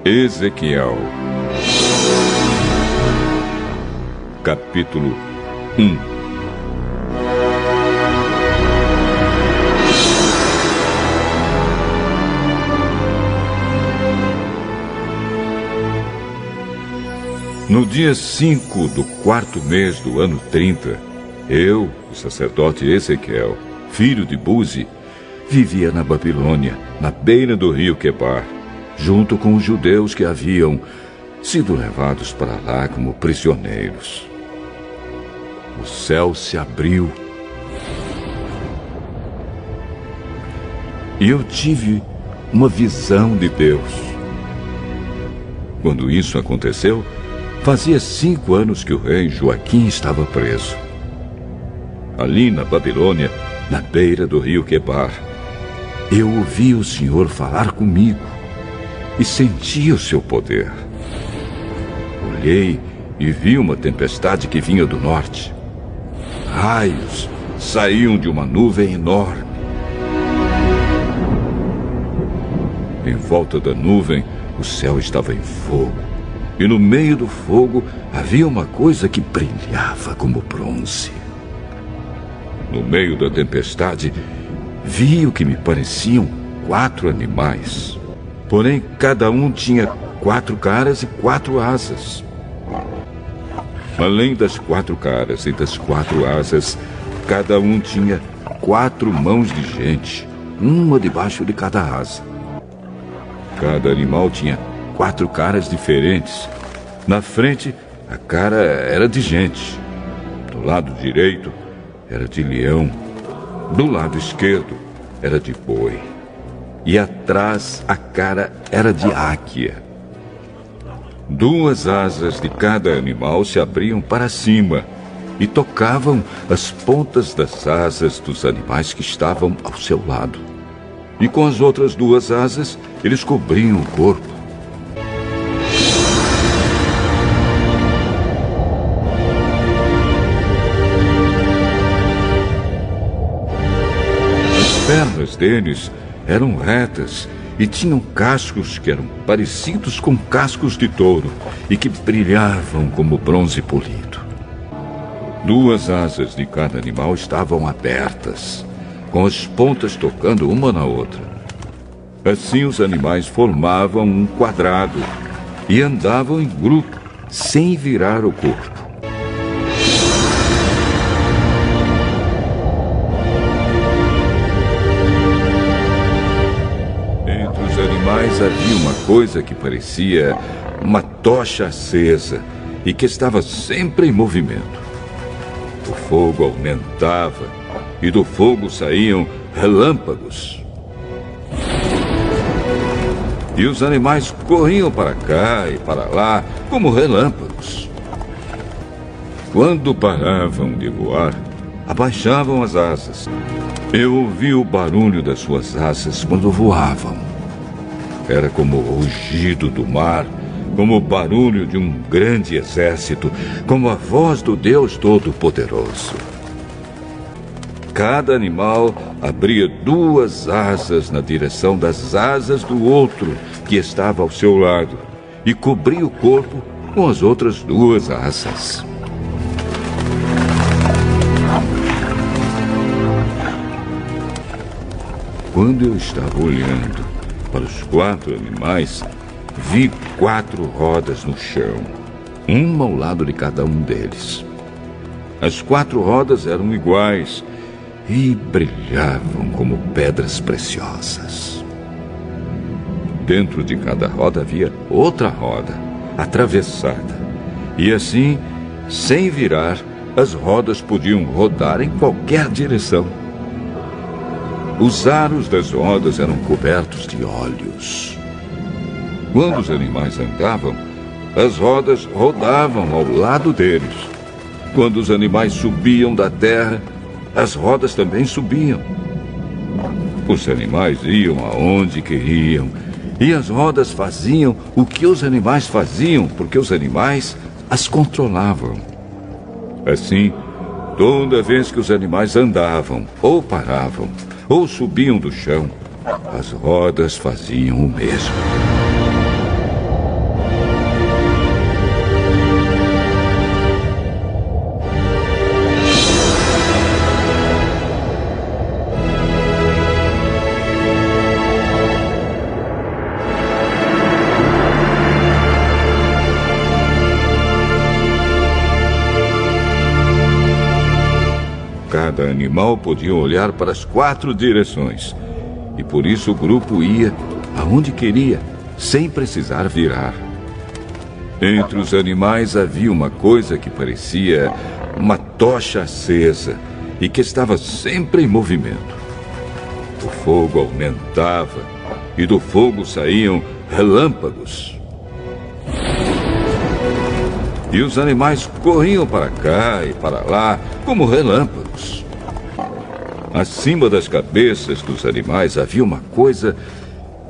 Ezequiel, capítulo 1. No dia 5 do 4º mês do ano 30, eu, o sacerdote Ezequiel, filho de Buzi, vivia na Babilônia, na beira do rio Quebar, junto com os judeus que haviam sido levados para lá como prisioneiros. O céu se abriu e eu tive uma visão de Deus. Quando isso aconteceu, fazia 5 anos que o rei Joaquim estava preso. Ali na Babilônia, na beira do rio Quebar, eu ouvi o Senhor falar comigo e senti o seu poder. Olhei e vi uma tempestade que vinha do norte. Raios saíam de uma nuvem enorme. Em volta da nuvem, o céu estava em fogo. E no meio do fogo havia uma coisa que brilhava como bronze. No meio da tempestade, vi o que me pareciam 4 animais. Porém, cada um tinha 4 caras e 4 asas. Além das 4 caras e das 4 asas, cada um tinha 4 mãos de gente, uma debaixo de cada asa. Cada animal tinha 4 caras diferentes. Na frente, a cara era de gente. Do lado direito, era de leão. Do lado esquerdo, era de boi. E atrás, a cara era de águia. 2 asas de cada animal se abriam para cima e tocavam as pontas das asas dos animais que estavam ao seu lado. E com as outras 2 asas, eles cobriam o corpo. As pernas deles eram retas e tinham cascos que eram parecidos com cascos de touro e que brilhavam como bronze polido. 2 asas de cada animal estavam abertas, com as pontas tocando uma na outra. Assim os animais formavam um quadrado e andavam em grupo, sem virar o corpo. Mas havia uma coisa que parecia uma tocha acesa e que estava sempre em movimento. O fogo aumentava e do fogo saíam relâmpagos. E os animais corriam para cá e para lá como relâmpagos. Quando paravam de voar, abaixavam as asas. Eu ouvi o barulho das suas asas quando voavam. Era como o rugido do mar, como o barulho de um grande exército, como a voz do Deus Todo-Poderoso. Cada animal abria 2 asas na direção das asas do outro que estava ao seu lado e cobria o corpo com as outras 2 asas. Quando eu estava olhando para os 4 animais, vi 4 rodas no chão, uma ao lado de cada um deles. As 4 rodas eram iguais e brilhavam como pedras preciosas. Dentro de cada roda havia outra roda, atravessada. E assim, sem virar, as rodas podiam rodar em qualquer direção. Os aros das rodas eram cobertos de olhos. Quando os animais andavam, as rodas rodavam ao lado deles. Quando os animais subiam da terra, as rodas também subiam. Os animais iam aonde queriam, e as rodas faziam o que os animais faziam, porque os animais as controlavam. Assim, toda vez que os animais andavam ou paravam, ou subiam do chão, as rodas faziam o mesmo. cada animal podia olhar para as 4 direções. E por isso o grupo ia aonde queria, sem precisar virar. Entre os animais havia uma coisa que parecia uma tocha acesa e que estava sempre em movimento. O fogo aumentava e do fogo saíam relâmpagos. E os animais corriam para cá e para lá como relâmpagos. Acima das cabeças dos animais havia uma coisa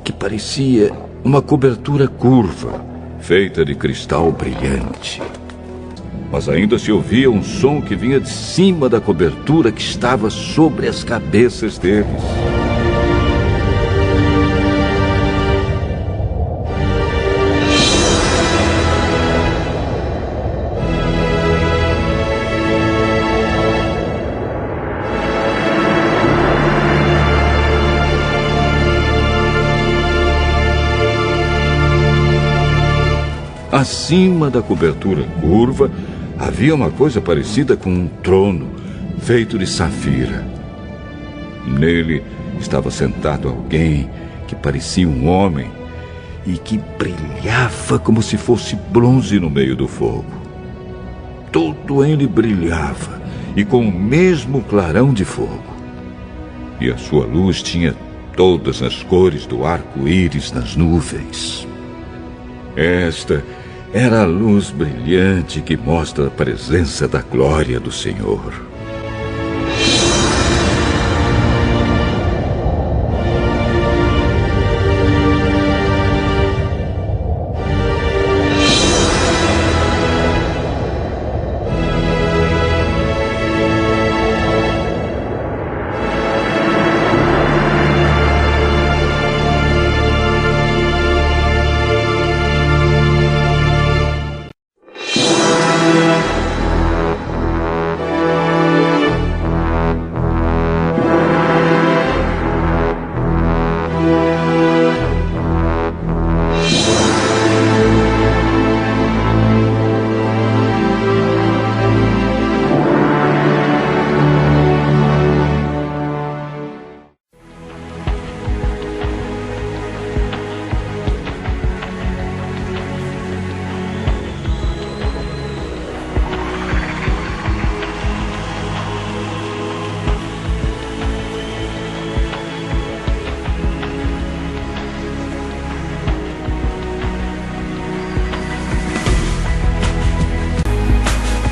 que parecia uma cobertura curva, feita de cristal brilhante. Mas ainda se ouvia um som que vinha de cima da cobertura que estava sobre as cabeças deles. Acima da cobertura curva, havia uma coisa parecida com um trono, feito de safira. Nele estava sentado alguém que parecia um homem e que brilhava como se fosse bronze no meio do fogo. Todo ele brilhava e com o mesmo clarão de fogo. E a sua luz tinha todas as cores do arco-íris nas nuvens. Esta era a luz brilhante que mostra a presença da glória do Senhor.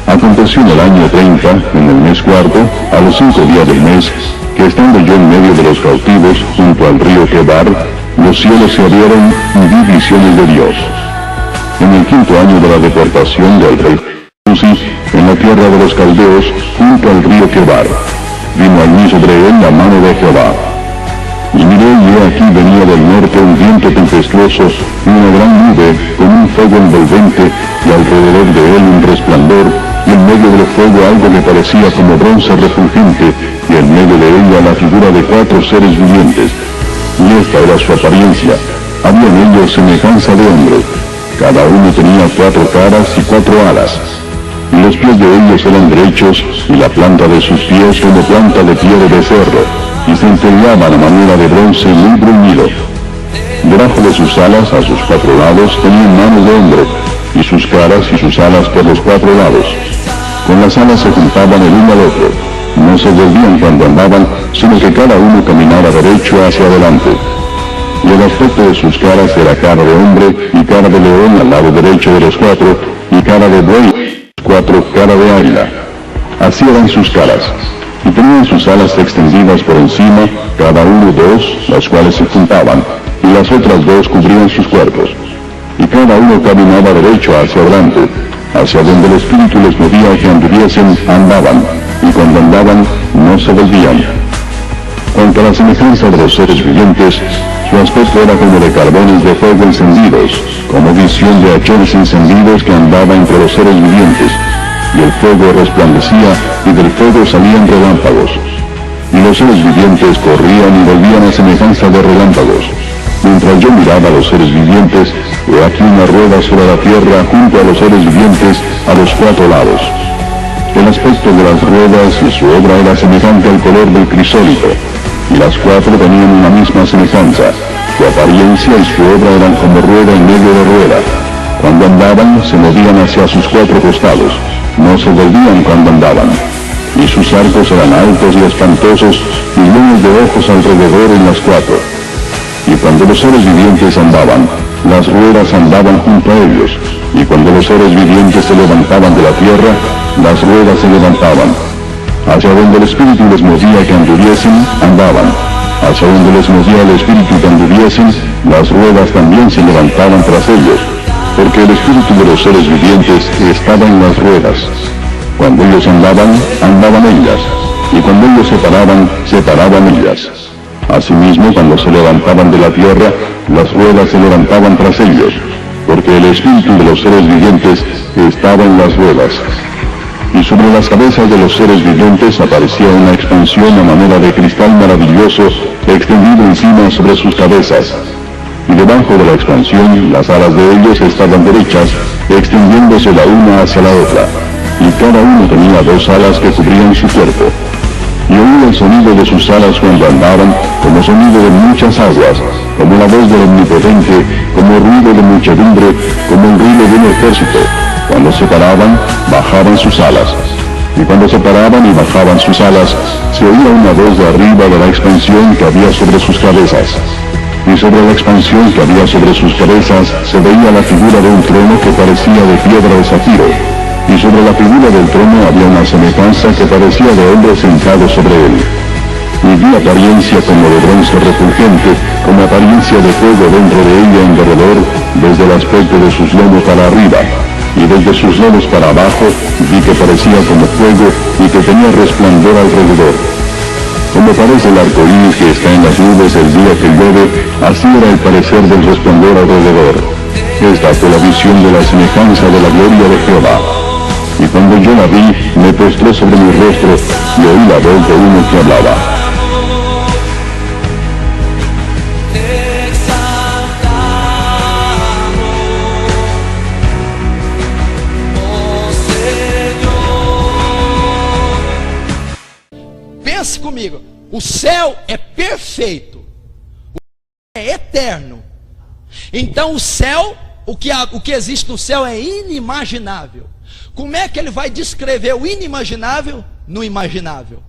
Aconteció en el año 30, en el mes cuarto, a los 5 días del mes, que estando yo en medio de los cautivos, junto al río Quebar, los cielos se abrieron y vi visiones de Dios. En el 5º año de la deportación del rey Uzi, en la tierra de los caldeos, junto al río Quebar, vino allí sobre él la mano de Jehová. Y miré, y he aquí venía del norte un viento tempestuoso y una gran nube con un fuego envolvente, y alrededor de él un resplandor, y en medio del fuego algo que parecía como bronce refulgente, y en medio de ella la figura de 4 seres vivientes. Y esta era su apariencia. Había en ellos semejanza de hombre. Cada uno tenía 4 caras y 4 alas. Y los pies de ellos eran derechos, y la planta de sus pies como planta de pie de becerro, y centelleaban a manera de bronce muy bruñido. Debajo de sus alas, a sus 4 lados, tenían manos de hombre, y sus caras y sus alas por los 4 lados. Con las alas se juntaban el uno al otro, no se volvían cuando andaban, sino que cada uno caminaba derecho hacia adelante. Y el aspecto de sus caras era cara de hombre, y cara de león al lado derecho de los 4, y cara de buey, 4 cara de águila. Así eran sus caras. Y tenían sus alas extendidas por encima, cada uno 2, las cuales se juntaban, y las otras 2 cubrían sus cuerpos. Y cada uno caminaba derecho hacia adelante, hacia donde el Espíritu les movía que anduviesen, andaban, y cuando andaban, no se volvían. Cuanto a la semejanza de los seres vivientes, su aspecto era como de carbones de fuego encendidos, como visión de hachones encendidos que andaba entre los seres vivientes, y el fuego resplandecía, y del fuego salían relámpagos. Y los seres vivientes corrían y volvían a semejanza de relámpagos. Mientras yo miraba a los seres vivientes, he aquí una rueda sobre la tierra junto a los seres vivientes a los 4 lados. El aspecto de las ruedas y su obra era semejante al color del crisólito, y las cuatro tenían una misma semejanza. Su apariencia y su obra eran como rueda en medio de rueda. Cuando andaban, se movían hacia sus cuatro costados, no se volvían cuando andaban. Y sus arcos eran altos y espantosos, y llenos de ojos alrededor en las cuatro. Y cuando los seres vivientes andaban, las ruedas andaban junto a ellos, y cuando los seres vivientes se levantaban de la tierra, las ruedas se levantaban. Hacia donde el Espíritu les movía que anduviesen, andaban. Hacia donde les movía el Espíritu que anduviesen, las ruedas también se levantaban tras ellos, porque el Espíritu de los seres vivientes estaba en las ruedas. Cuando ellos andaban, andaban ellas, y cuando ellos se paraban ellas. Asimismo, cuando se levantaban de la tierra, las ruedas se levantaban tras ellos, porque el Espíritu de los seres vivientes estaba en las ruedas. Y sobre las cabezas de los seres vivientes aparecía una expansión a manera de cristal maravilloso, extendido encima sobre sus cabezas. Y debajo de la expansión, las alas de ellos estaban derechas, extendiéndose la una hacia la otra, y cada uno tenía dos alas que cubrían su cuerpo. Y oí el sonido de sus alas cuando andaban, como sonido de muchas aguas, como la voz del Omnipotente, como ruido de muchedumbre, como el ruido de un ejército. Cuando se paraban, bajaban sus alas. Y cuando se paraban y bajaban sus alas, se oía una voz de arriba de la expansión que había sobre sus cabezas. Y sobre la expansión que había sobre sus cabezas se veía la figura de un trono que parecía de piedra de zafiro. Y sobre la figura del trono había una semejanza que parecía de hombre sentado sobre él. Y vi apariencia como de bronce refulgente, como apariencia de fuego dentro de ella en derredor, desde el aspecto de sus lomos para arriba, y desde sus lomos para abajo vi que parecía como fuego y que tenía resplandor alrededor. Como parece el arco iris que está en las nubes el día que llueve, así era el parecer del resplandor alrededor. Esta fue la visión de la semejanza de la gloria de Jehová. Y cuando yo la vi, me postré sobre mi rostro y oí la voz de uno que hablaba. Pense comigo, o céu é perfeito, o céu é eterno. Então o céu, o que existe no céu é inimaginável. Como é que ele vai descrever o inimaginável no imaginável?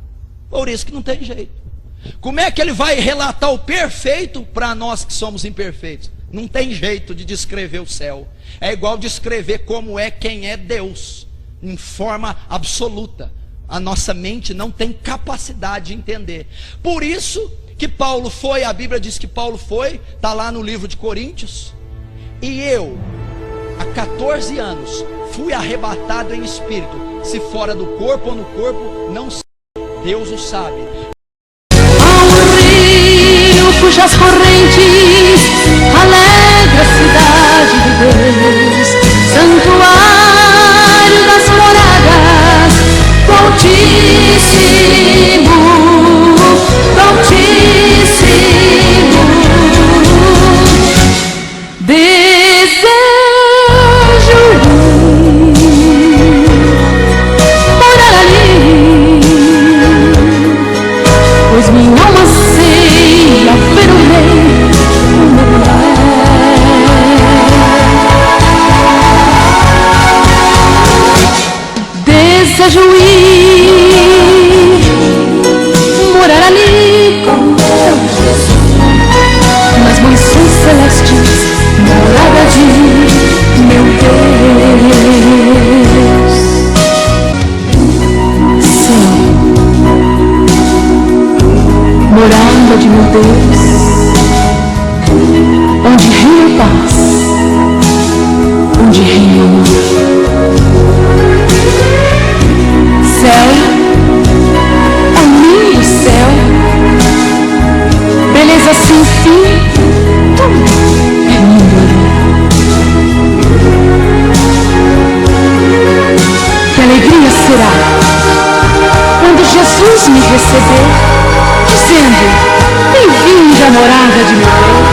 Por isso que não tem jeito. Como é que ele vai relatar o perfeito para nós que somos imperfeitos? Não tem jeito de descrever o céu. É igual descrever como é quem é Deus, em forma absoluta. A nossa mente não tem capacidade de entender. Por isso que Paulo foi, a Bíblia diz que Paulo foi, está lá no livro de Coríntios. E eu, há 14 anos, fui arrebatado em espírito. Se fora do corpo ou no corpo, não sei. Deus o sabe. Há um rio cujas correntes alegra a cidade de Deus, santuário das moradas do Altíssimo, do Altíssimo. Desejo morar ali, pois minha alma anseia ver o Rei, o meu lar. Desejo ir morar ali com Jesus, nas mansões celestes, morada de meu Deus. Sim, morada de meu Deus, onde reina a paz, onde reina o amor. Céu, é lindo céu, beleza sem fim, tudo é lindo ali. Que alegria será quando Jesus me receber, dizendo: bem-vindo à morada de meu Deus.